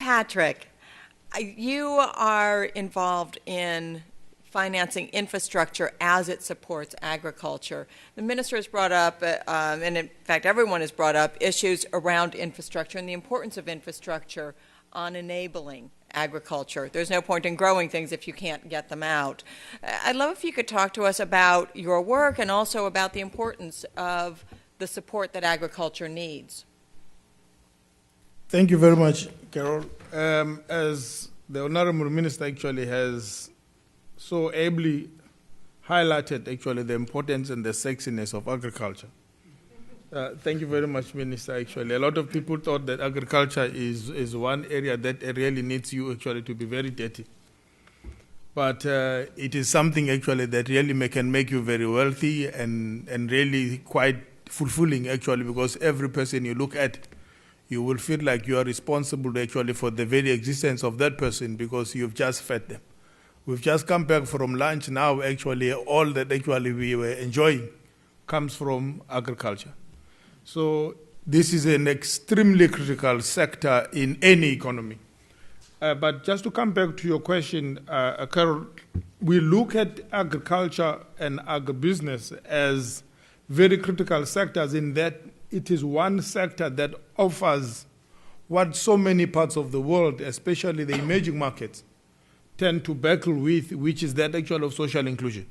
Patrick, you are involved in financing infrastructure as it supports agriculture. The minister has brought up, and in fact everyone has brought up, issues around infrastructure and the importance of infrastructure on enabling agriculture. There's no point in growing things if you can't get them out. I'd love if you could talk to us about your work and also about the importance of the support that agriculture needs. Thank you very much, Carol. As the Honorable Minister actually has so ably highlighted actually the importance and the sexiness of agriculture. Thank you very much, Minister, actually. A lot of people thought that agriculture is one area that really needs you actually to be very dirty. But it is something actually that really can make you very wealthy and really quite fulfilling actually, because every person you look at, you will feel like you are responsible actually for the very existence of that person because you've just fed them. We've just come back from lunch now. Actually, all that actually we were enjoying comes from agriculture. So this is an extremely critical sector in any economy. But just to come back to your question, Carol, we look at agriculture and agribusiness as very critical sectors in that it is one sector that offers what so many parts of the world, especially the emerging markets, tend to battle with, which is that actual of social inclusion.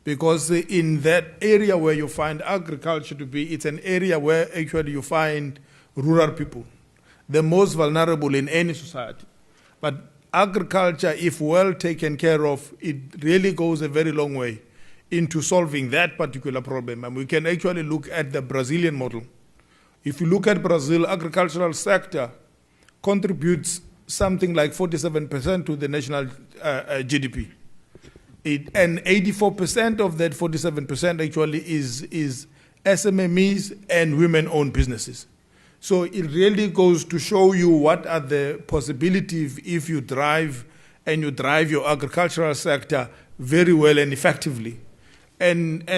Because in that area where you find agriculture to be, it's an area where actually you find rural people, the most vulnerable in any society. But agriculture, if well taken care of, it really goes a very long way into solving that particular problem. And we can actually look at the Brazilian model. If you look at Brazil, agricultural sector contributes something like 47% to the national GDP. And 84% of that 47% actually is SMMEs and women-owned businesses. So it really goes to show you what are the possibilities if you drive your agricultural sector very well and effectively. And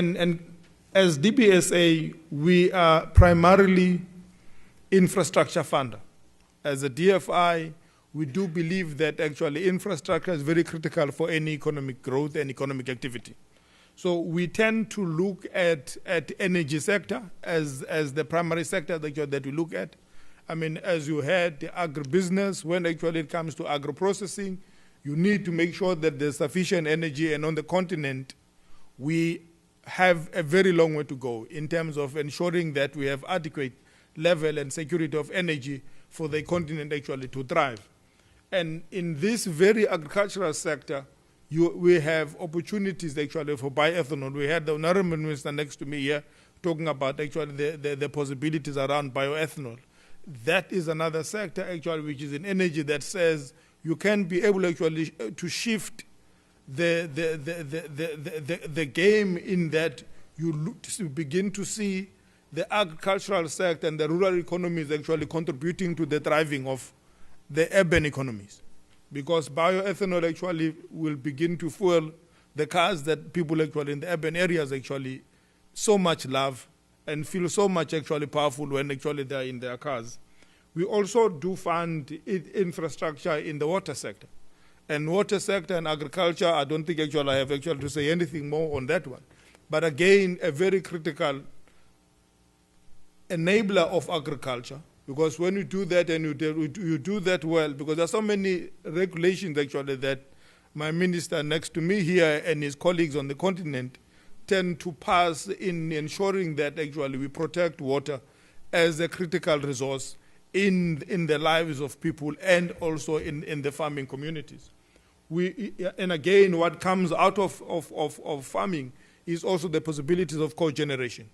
as DBSA, we are primarily infrastructure funder. As a DFI, we do believe that actually infrastructure is very critical for any economic growth and economic activity. So we tend to look at energy sector as the primary sector that we look at. I mean, as you had the agribusiness, when actually it comes to agro-processing, you need to make sure that there's sufficient energy, and on the continent, we have a very long way to go in terms of ensuring that we have adequate level and security of energy for the continent actually to thrive. And in this very agricultural sector, we have opportunities actually for bioethanol. We had the Honorable Minister next to me here talking about actually the possibilities around bioethanol. That is another sector actually which is in energy that says you can be able actually to shift the game in that you begin to see the agricultural sector and the rural economies actually contributing to the thriving of the urban economies, because bioethanol actually will begin to fuel the cars that people actually in the urban areas actually so much love and feel so much actually powerful when actually they're in their cars. We also do fund infrastructure in the water sector. And water sector and agriculture, I don't think actually I have actually to say anything more on that one. But again, a very critical enabler of agriculture, because when you do that and you do that well, because there are so many regulations actually that my minister next to me here and his colleagues on the continent tend to pass in ensuring that actually we protect water as a critical resource in the lives of people and also in the farming communities. And again, what comes out of farming is also the possibilities of cogeneration.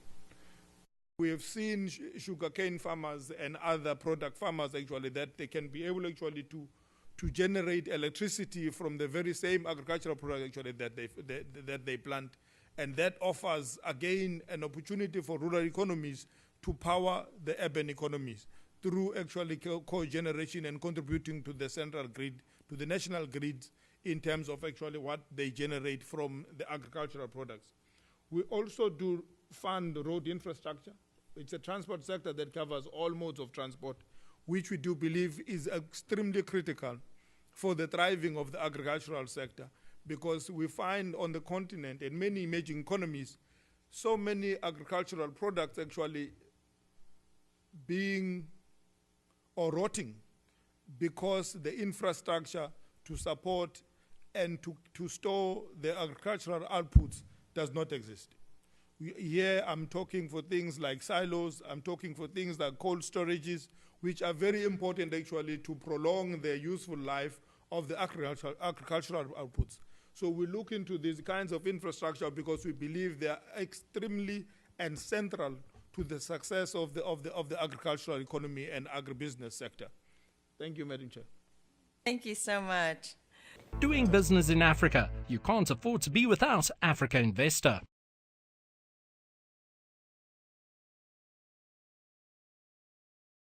We have seen sugarcane farmers and other product farmers actually that they can be able actually to generate electricity from the very same agricultural product actually that they plant, and that offers again an opportunity for rural economies to power the urban economies through actually cogeneration and contributing to the central grid, to the national grids in terms of actually what they generate from the agricultural products. We also do fund road infrastructure. It's a transport sector that covers all modes of transport. which we do believe is extremely critical for the thriving of the agricultural sector, because we find on the continent and many emerging economies, so many agricultural products actually being or rotting because the infrastructure to support and to store the agricultural outputs does not exist. Here I'm talking for things like silos, I'm talking for things like cold storages, which are very important actually to prolong the useful life of the agricultural outputs. So we look into these kinds of infrastructure because we believe they are extremely and central to the success of the agricultural economy and agribusiness sector. Thank you, Madam Chair. Thank you so much. Doing business in Africa, you can't afford to be without Africa Investor.